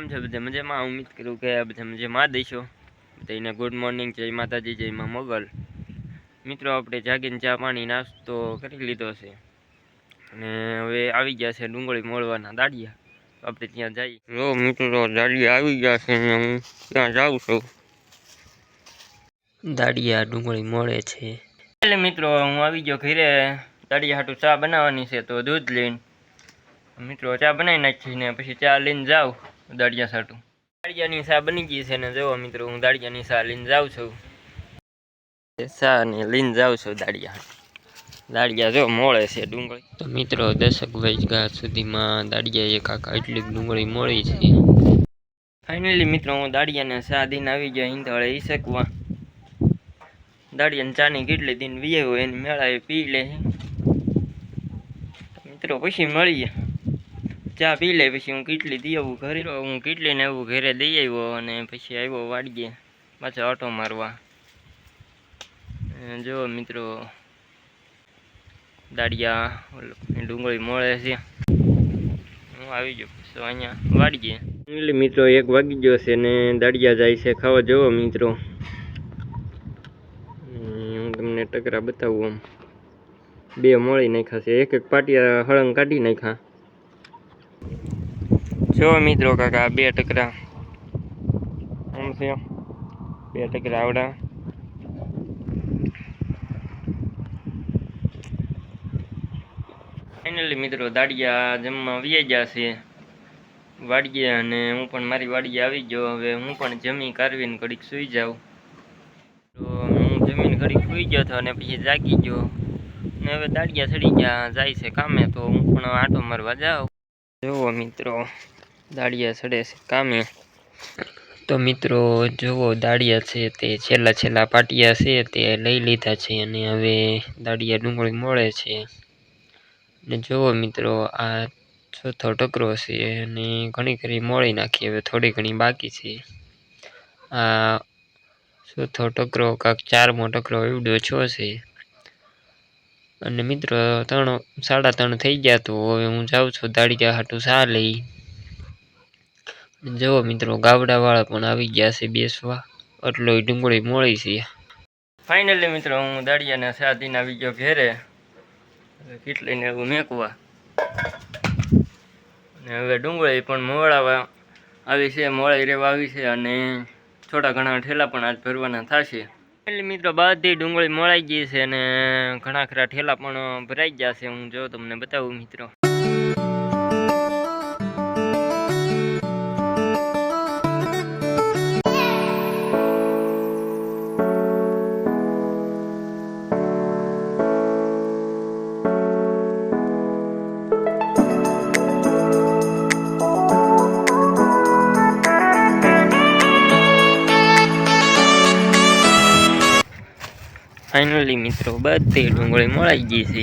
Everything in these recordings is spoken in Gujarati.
કેમ છો બધા મજામાં? ઉમ્મીદ કરું કે બધા મજામાં દઈશો. બધાને ગુડ મોર્નિંગ, જય માતાજી, જય માં મોગલ. મિત્રો આપણે જાગીને ચા પાણી નાસ્તો કરી લીધો છે અને હવે આવી ગયા છે ડુંગળી મોળવાના દાડિયા. આપણે ત્યાં જઈએ. જો મિત્રો દાડિયા આવી ગયા છે અને હું ત્યાં જાઉં છું. દાડિયા ડુંગળી મોળે છે. એટલે મિત્રો હું આવી ગયો ઘરે. દાડિયા હાટું ચા બનાવવાની છે તો દૂધ લઈને મિત્રો ચા બનાવી નાખી ને પછી ચા લઈને જાઉં દાડિયા સાટું. દાડિયાની ચા બની ગઈ છે ને જો મિત્રો હું દાડિયાની ચા લઈને જાઉં છું. ચા ને લઈને જાઉં છું દાડિયા જો મોળે છે ડુંગળી. તો મિત્રો 10 વાગ્યા સુધીમાં દાડિયા એક આખા એટલી ડુંગળી મોળી છે. ફાઇનલી મિત્રો હું દાડિયાને ચા દઈને આવી ગયો ઈંધળે ઈસકવા. દાડિયાને ચાની કેટલી દિન વીએ એની મેળાએ પી લે મિત્રો, પછી મળીએ. ચા પી લે પછી હું કેટલી દઈ આવું ઘરે. હું કેટલીને એવું ઘરે દઈ આવ્યો અને પછી આવ્યો વાડીએ પાછો આટો મારવા. જો મિત્રો દાડિયા ડુંગળી મોળે છે. હું આવી ગયો પછી અહીંયા વાડીએ. એટલે મિત્રો 1 વાગી ગયો છે ને દાડિયા જાય છે ખાવા. જોવો મિત્રો હું તમને ટકરા બતાવું. આમ 2 મોળી નાખ્યા છે, એક પાટિયા હળંગ કાઢી નાખ્યા. જો મિત્રો કાકા 2 ટકરા આમ છે, 2 ટકરા આવડા. ફાઇનલી મિત્રો દાડિયા જમવા વ્યાઈ ગયા છે વાડીએ અને હું પણ મારી વાડીએ આવી ગયો. હવે હું પણ જમી કારવીને ઘડીક સૂઈ જાઉં. તો હું જમીને ઘડીક સૂઈ ગયો હતો અને પછી જાગી ગયો ને હવે દાડિયા ચડી ગયા જાય છે કામે. તો હું પણ આંટો મારવા જાઉં. જુઓ મિત્રો દાડિયા ચડે છે કામે. તો મિત્રો જુઓ દાડિયા છે તે છેલ્લા પાટિયા છે તે લઈ લીધા છે અને હવે દાડિયા ડુંગળી મોળે છે. ને જુઓ મિત્રો આ ચોથો ટકરો છે અને ઘણી ખરી મોળી નાખી. હવે થોડી ઘણી બાકી છે. આ ચોથો ટકરો કાંક 4મો ટકરો એવડો છો છે અને મિત્રો 3 3:30 થઈ ગયા. તો હવે હું જાઉં છું દાડિયા હાટું ચા લઈ. જુઓ મિત્રો ગાવડા વાળા પણ આવી ગયા છે બેસવા, એટલો ડુંગળી મોળી છે. ફાઇનલી મિત્રો હું દાડિયાને ચા દઈને આવી ગયો ઘરે. કેટલીને એવું મેકવા અને હવે ડુંગળી પણ મોળાવા આવી છે, મોળાઈ રહેવા આવી છે અને થોડા ઘણા ઠેલા પણ આજ ભરવાના થશે. એટલે મિત્રો બધી ડુંગળી મોળાઈ ગઈ છે અને ઘણા ખરા ઠેલા પણ ભરાઈ ગયા છે. હું જો તમને બતાવું મિત્રો. ફાઇનલી મિત્રો બધી ડુંગળી મોળાઈ ગઈ છે.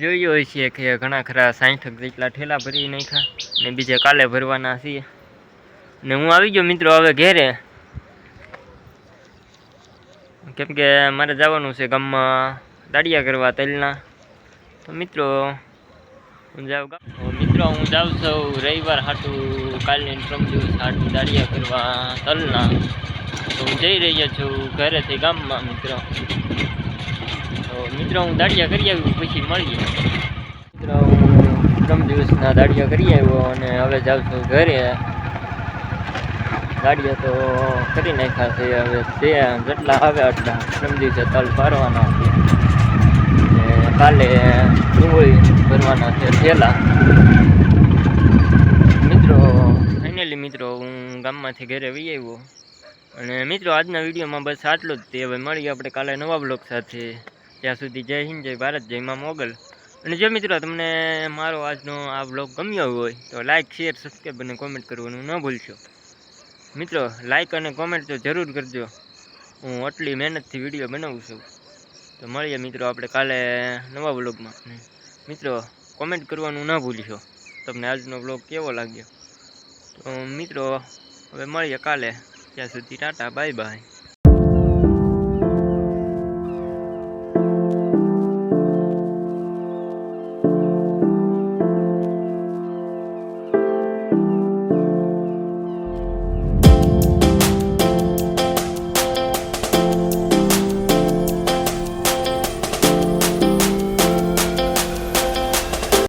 જોયું છે કે ઘણા ખરા 60 જેટલા ઠેલા ભરી નાખ્યા ને બીજા કાલે ભરવાના છે. ને હું આવી ગયો મિત્રો હવે ઘેરે, કેમ કે મારે જવાનું છે ગામમાં દાડિયા કરવા તલના. તો મિત્રો હું જાઉં છું રવિવાર હાટું, કાલની પ્રમ દિવસ હાટું દાડિયા કરવા તલના. તો હું જઈ રહ્યો છું ઘરેથી ગામમાં મિત્રો. તો મિત્રો હું દાડિયા કરી આવ્યું પછી મળીએ. મિત્રો હું 3 દિવસના દાડિયા કરી આવ્યો અને હવે જાઉં છું ઘરે. દાડિયા તો કરી નાખ્યા છે. હવે તે જેટલા આવે એટલા 3 દિવસે તલ ભરવાના છે ને કાલે ડુંગળી ભરવાના છે ઠેલા. મિત્રો ફાઇનલી મિત્રો હું ગામમાંથી ઘરે આવી આવ્યો અને મિત્રો આજના વિડીયોમાં બસ આટલું જ તે. હવે મળીએ આપણે કાલે નવા બ્લોગ સાથે. ત્યાં સુધી જય હિન્દ, જય ભારત, જય માં મોગલ. અને જો મિત્રો તમને મારો આજનો આ બ્લોગ ગમ્યો હોય તો લાઇક, શેર, સબસ્ક્રાઈબ અને કોમેન્ટ કરવાનું ન ભૂલશો. મિત્રો લાઇક અને કોમેન્ટ તો જરૂર કરજો. હું આટલી મહેનતથી વિડીયો બનાવું છું. તો મળીએ મિત્રો આપણે કાલે નવા બ્લોગમાં. મિત્રો કોમેન્ટ કરવાનું ન ભૂલશો તમને આજનો બ્લોગ કેવો લાગ્યો. તો મિત્રો હવે મળીએ કાલે. ત્યાં સુધી ટાટા, બાય બાય.